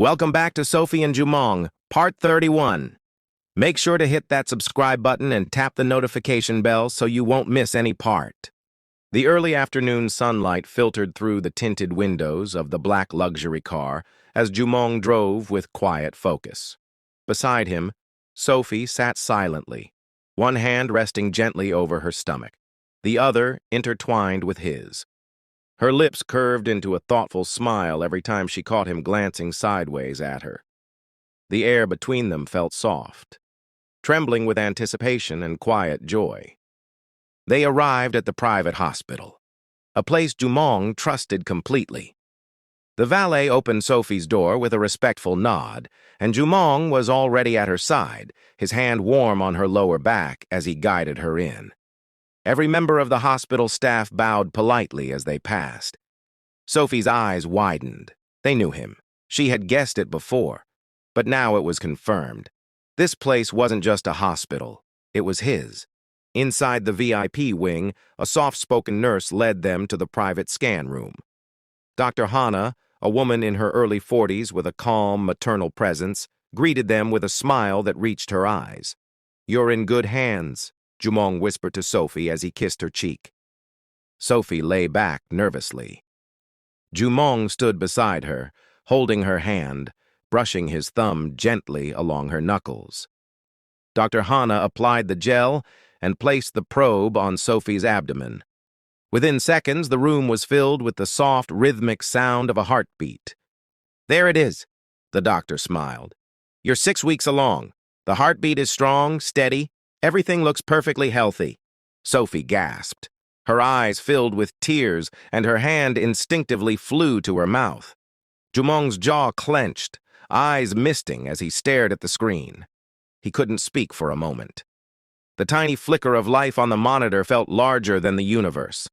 Welcome back to Sophie and Jumong, Part 31. Make sure to hit that subscribe button and tap the notification bell so you won't miss any part. The early afternoon sunlight filtered through the tinted windows of the black luxury car as Jumong drove with quiet focus. Beside him, Sophie sat silently, one hand resting gently over her stomach, the other intertwined with his. Her lips curved into a thoughtful smile every time she caught him glancing sideways at her. The air between them felt soft, trembling with anticipation and quiet joy. They arrived at the private hospital, a place Jumong trusted completely. The valet opened Sophie's door with a respectful nod, and Jumong was already at her side, his hand warm on her lower back as he guided her in. Every member of the hospital staff bowed politely as they passed. Sophie's eyes widened. They knew him. She had guessed it before, but now it was confirmed. This place wasn't just a hospital. It was his. Inside the VIP wing, a soft-spoken nurse led them to the private scan room. Dr. Hana, a woman in her early 40s with a calm, maternal presence, greeted them with a smile that reached her eyes. "You're in good hands," Jumong whispered to Sophie as he kissed her cheek. Sophie lay back nervously. Jumong stood beside her, holding her hand, brushing his thumb gently along her knuckles. Dr. Hana applied the gel and placed the probe on Sophie's abdomen. Within seconds, the room was filled with the soft, rhythmic sound of a heartbeat. "There it is," the doctor smiled. "You're 6 weeks along. The heartbeat is strong, steady. Everything looks perfectly healthy." Sophie gasped. Her eyes filled with tears, and her hand instinctively flew to her mouth. Jumong's jaw clenched, eyes misting as he stared at the screen. He couldn't speak for a moment. The tiny flicker of life on the monitor felt larger than the universe.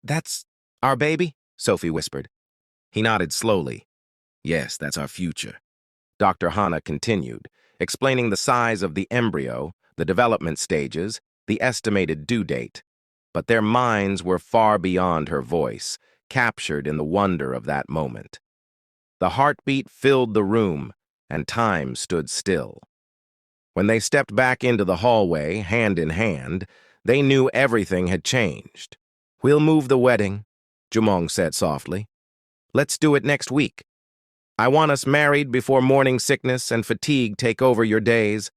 "That's our baby?" Sophie whispered. He nodded slowly. "Yes, that's our future." Dr. Hana continued, explaining the size of the embryo, the development stages, the estimated due date. But their minds were far beyond her voice, captured in the wonder of that moment. The heartbeat filled the room, and time stood still. When they stepped back into the hallway, hand in hand, they knew everything had changed. "We'll move the wedding," Jumong said softly. "Let's do it next week. I want us married before morning sickness and fatigue take over your days.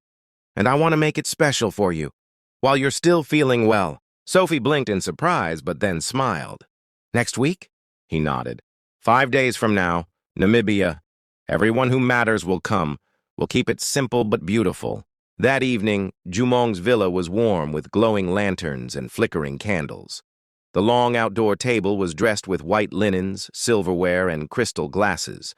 And I want to make it special for you, while you're still feeling well." Sophie blinked in surprise, but then smiled. "Next week?" He nodded. 5 days from now, Namibia. Everyone who matters will come. We'll keep it simple but beautiful." That evening, Jumong's villa was warm with glowing lanterns and flickering candles. The long outdoor table was dressed with white linens, silverware, and crystal glasses.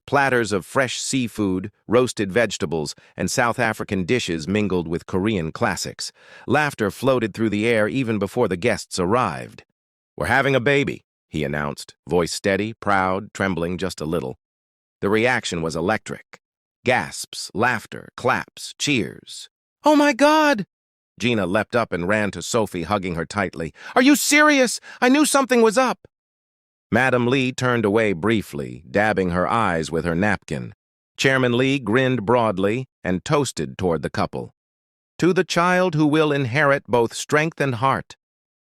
Platters of fresh seafood, roasted vegetables, and South African dishes mingled with Korean classics. Laughter floated through the air even before the guests arrived. "We're having a baby," he announced, voice steady, proud, trembling just a little. The reaction was electric. Gasps, laughter, claps, cheers. "Oh my God!" Gina leapt up and ran to Sophie, hugging her tightly. "Are you serious? I knew something was up." Madam Lee turned away briefly, dabbing her eyes with her napkin. Chairman Lee grinned broadly and toasted toward the couple. "To the child who will inherit both strength and heart."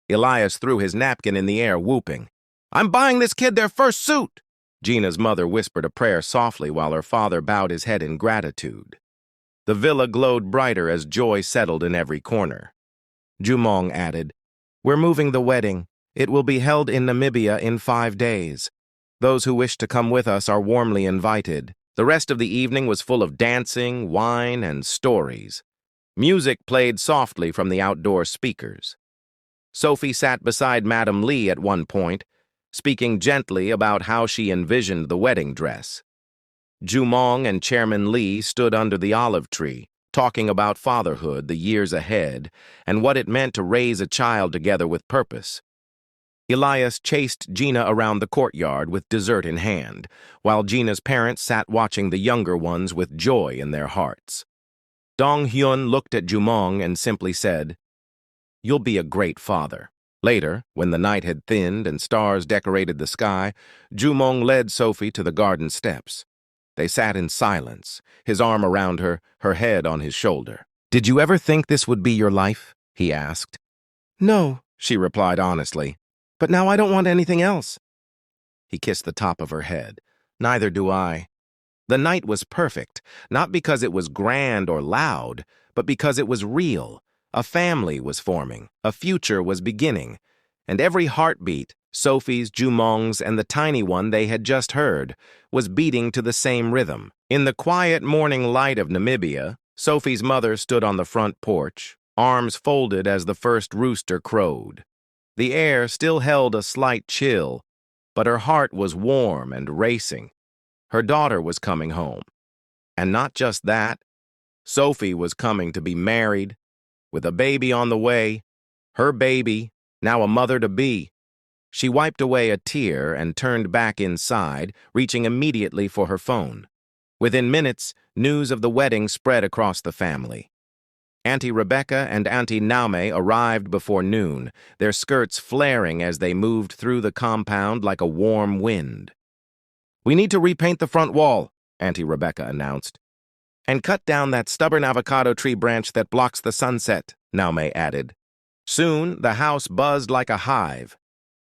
Elias threw his napkin in the air, whooping. "I'm buying this kid their first suit." Gina's mother whispered a prayer softly while her father bowed his head in gratitude. The villa glowed brighter as joy settled in every corner. Jumong added, "We're moving the wedding. It will be held in Namibia in 5 days. Those who wish to come with us are warmly invited." The rest of the evening was full of dancing, wine, and stories. Music played softly from the outdoor speakers. Sophie sat beside Madam Lee at one point, speaking gently about how she envisioned the wedding dress. Jumong and Chairman Lee stood under the olive tree, talking about fatherhood, the years ahead, and what it meant to raise a child together with purpose. Elias chased Gina around the courtyard with dessert in hand, while Gina's parents sat watching the younger ones with joy in their hearts. Dong Hyun looked at Jumong and simply said, "You'll be a great father." Later, when the night had thinned and stars decorated the sky, Jumong led Sophie to the garden steps. They sat in silence, his arm around her, her head on his shoulder. "Did you ever think this would be your life?" he asked. "No," she replied honestly. "But now I don't want anything else." He kissed the top of her head. "Neither do I." The night was perfect, not because it was grand or loud, but because it was real. A family was forming, a future was beginning, and every heartbeat, Sophie's, Jumong's, and the tiny one they had just heard, was beating to the same rhythm. In the quiet morning light of Namibia, Sophie's mother stood on the front porch, arms folded as the first rooster crowed. The air still held a slight chill, but her heart was warm and racing. Her daughter was coming home. And not just that, Sophie was coming to be married, with a baby on the way, her baby, now a mother-to-be. She wiped away a tear and turned back inside, reaching immediately for her phone. Within minutes, news of the wedding spread across the family. Auntie Rebecca and Auntie Naume arrived before noon, their skirts flaring as they moved through the compound like a warm wind. "We need to repaint the front wall," Auntie Rebecca announced. "And cut down that stubborn avocado tree branch that blocks the sunset," Naume added. Soon, the house buzzed like a hive.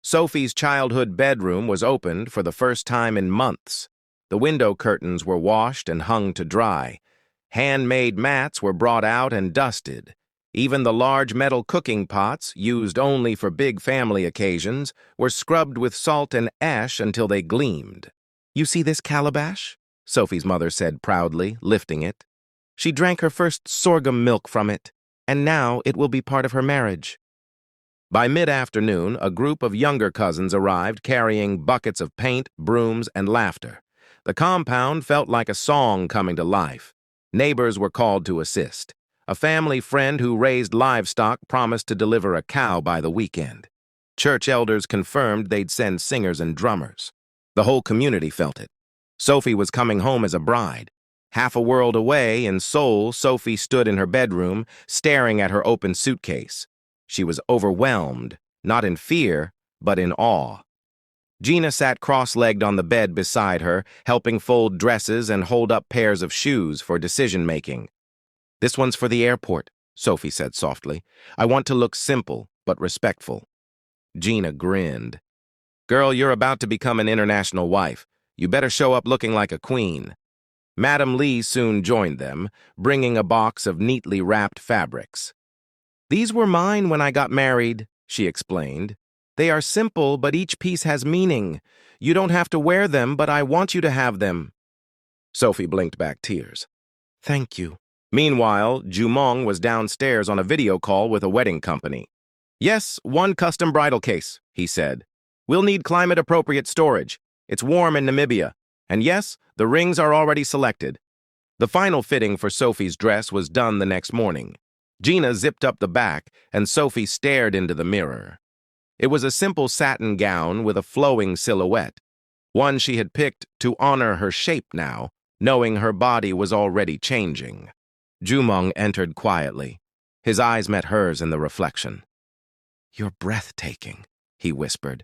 Sophie's childhood bedroom was opened for the first time in months. The window curtains were washed and hung to dry. Handmade mats were brought out and dusted. Even the large metal cooking pots, used only for big family occasions, were scrubbed with salt and ash until they gleamed. "You see this calabash?" Sophie's mother said proudly, lifting it. "She drank her first sorghum milk from it, and now it will be part of her marriage." By mid-afternoon, a group of younger cousins arrived carrying buckets of paint, brooms, and laughter. The compound felt like a song coming to life. Neighbors were called to assist. A family friend who raised livestock promised to deliver a cow by the weekend. Church elders confirmed they'd send singers and drummers. The whole community felt it. Sophie was coming home as a bride. Half a world away, in Seoul, Sophie stood in her bedroom, staring at her open suitcase. She was overwhelmed, not in fear, but in awe. Gina sat cross-legged on the bed beside her, helping fold dresses and hold up pairs of shoes for decision-making. "This one's for the airport," Sophie said softly. "I want to look simple, but respectful." Gina grinned. "Girl, you're about to become an international wife. You better show up looking like a queen." Madam Lee soon joined them, bringing a box of neatly wrapped fabrics. "These were mine when I got married," she explained. "They are simple, but each piece has meaning. You don't have to wear them, but I want you to have them." Sophie blinked back tears. "Thank you." Meanwhile, Jumong was downstairs on a video call with a wedding company. "Yes, one custom bridal case," he said. "We'll need climate-appropriate storage. It's warm in Namibia. And yes, the rings are already selected." The final fitting for Sophie's dress was done the next morning. Gina zipped up the back, and Sophie stared into the mirror. It was a simple satin gown with a flowing silhouette, one she had picked to honor her shape now, knowing her body was already changing. Jumong entered quietly. His eyes met hers in the reflection. "You're breathtaking," he whispered.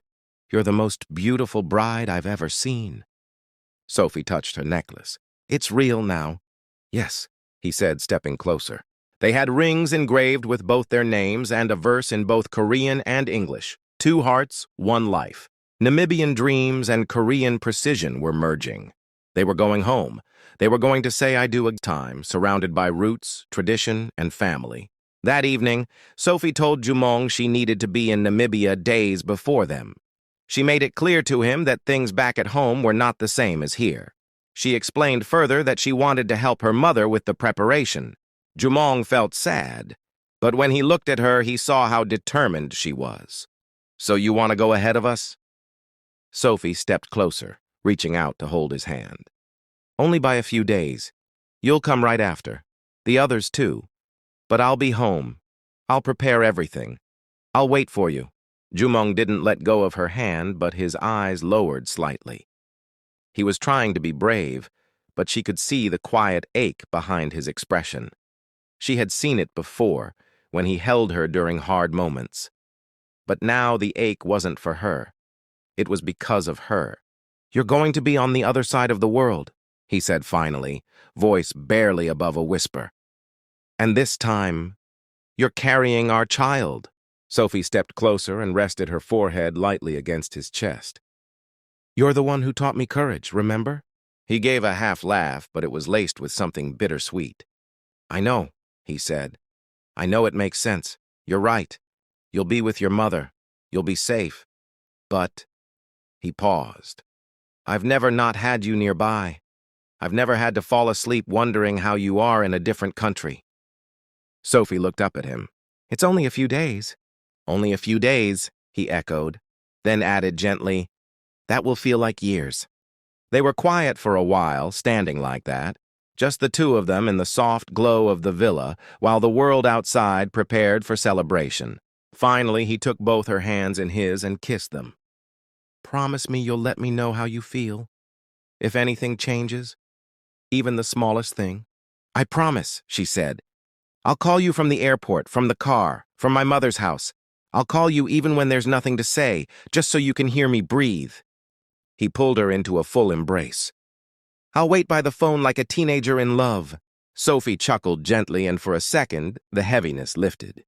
"You're the most beautiful bride I've ever seen." Sophie touched her necklace. "It's real now." "Yes," he said, stepping closer. They had rings engraved with both their names and a verse in both Korean and English. 2 hearts, 1 life. Namibian dreams and Korean precision were merging. They were going home. They were going to say I do a time, surrounded by roots, tradition, and family. That evening, Sophie told Jumong she needed to be in Namibia days before them. She made it clear to him that things back at home were not the same as here. She explained further that she wanted to help her mother with the preparation. Jumong felt sad, but when he looked at her, he saw how determined she was. "So you want to go ahead of us?" Sophie stepped closer, reaching out to hold his hand. "Only by a few days. You'll come right after. The others too. But I'll be home. I'll prepare everything. I'll wait for you." Jumong didn't let go of her hand, but his eyes lowered slightly. He was trying to be brave, but she could see the quiet ache behind his expression. She had seen it before, when he held her during hard moments. But now the ache wasn't for her. It was because of her. "You're going to be on the other side of the world," he said finally, voice barely above a whisper. And this time, you're carrying our child. Sophie stepped closer and rested her forehead lightly against his chest. You're the one who taught me courage, remember? He gave a half laugh, but it was laced with something bittersweet. I know, he said. I know it makes sense. You're right. You'll be with your mother. You'll be safe. But, he paused. I've never not had you nearby. I've never had to fall asleep wondering how you are in a different country. Sophie looked up at him. It's only a few days. Only a few days, he echoed, then added gently, that will feel like years. They were quiet for a while, standing like that, just the two of them in the soft glow of the villa, while the world outside prepared for celebration. Finally, he took both her hands in his and kissed them. Promise me you'll let me know how you feel. If anything changes, even the smallest thing. I promise, she said. I'll call you from the airport, from the car, from my mother's house. I'll call you even when there's nothing to say, just so you can hear me breathe. He pulled her into a full embrace. I'll wait by the phone like a teenager in love. Sophie chuckled gently, and for a second, the heaviness lifted.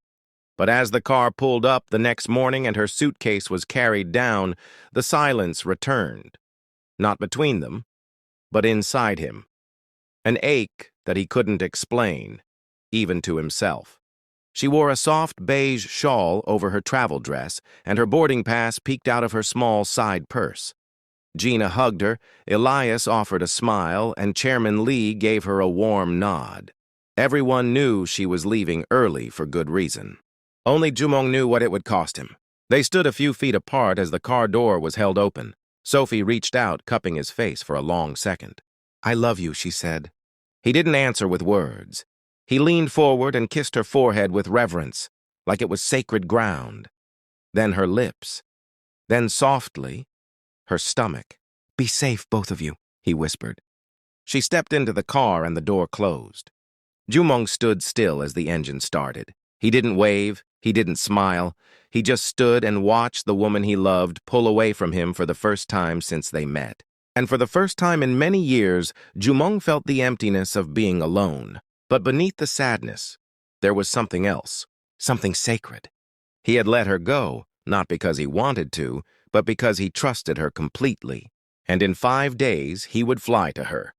But as the car pulled up the next morning and her suitcase was carried down, the silence returned. Not between them, but inside him. An ache that he couldn't explain, even to himself. She wore a soft beige shawl over her travel dress, and her boarding pass peeked out of her small side purse. Gina hugged her, Elias offered a smile, and Chairman Lee gave her a warm nod. Everyone knew she was leaving early for good reason. Only Jumong knew what it would cost him. They stood a few feet apart as the car door was held open. Sophie reached out, cupping his face for a long second. I love you, she said. He didn't answer with words. He leaned forward and kissed her forehead with reverence, like it was sacred ground. Then her lips. Then softly, her stomach. Be safe, both of you, he whispered. She stepped into the car and the door closed. Jumong stood still as the engine started. He didn't wave, he didn't smile. He just stood and watched the woman he loved pull away from him for the first time since they met. And for the first time in many years, Jumong felt the emptiness of being alone. But beneath the sadness, there was something else, something sacred. He had let her go, not because he wanted to, but because he trusted her completely. And in 5 days, he would fly to her.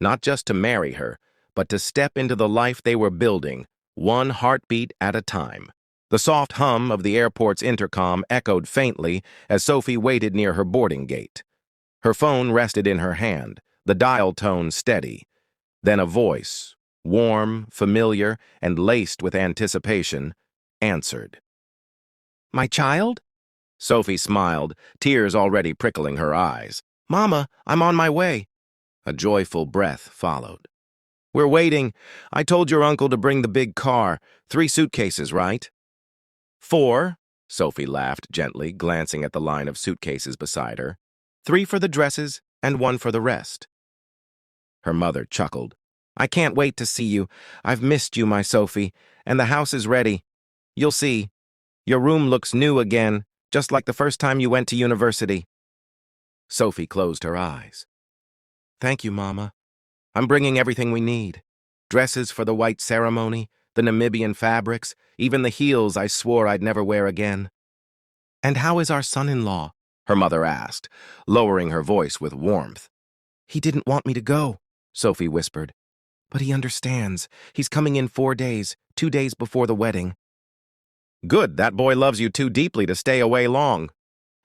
Not just to marry her, but to step into the life they were building, one heartbeat at a time. The soft hum of the airport's intercom echoed faintly as Sophie waited near her boarding gate. Her phone rested in her hand, the dial tone steady. Then a voice, warm, familiar, and laced with anticipation, answered. My child? Sophie smiled, tears already prickling her eyes. Mama, I'm on my way. A joyful breath followed. We're waiting. I told your uncle to bring the big car. 3 suitcases, right? 4, Sophie laughed gently, glancing at the line of suitcases beside her. 3 for the dresses and 1 for the rest. Her mother chuckled. I can't wait to see you. I've missed you, my Sophie, and the house is ready. You'll see. Your room looks new again, just like the first time you went to university. Sophie closed her eyes. Thank you, Mama. I'm bringing everything we need. Dresses for the white ceremony, the Namibian fabrics, even the heels I swore I'd never wear again. And how is our son-in-law? Her mother asked, lowering her voice with warmth. He didn't want me to go, Sophie whispered. But he understands. He's coming in 4 days, 2 days before the wedding. Good, that boy loves you too deeply to stay away long.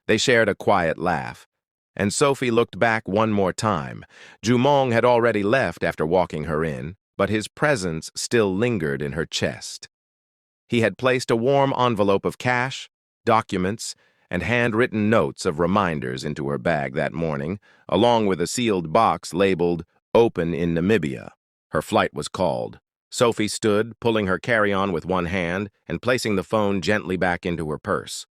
They shared a quiet laugh, and Sophie looked back one more time. Jumong had already left after walking her in, but his presence still lingered in her chest. He had placed a warm envelope of cash, documents, and handwritten notes of reminders into her bag that morning, along with a sealed box labeled, Open in Namibia. Her flight was called. Sophie stood, pulling her carry-on with one hand and placing the phone gently back into her purse.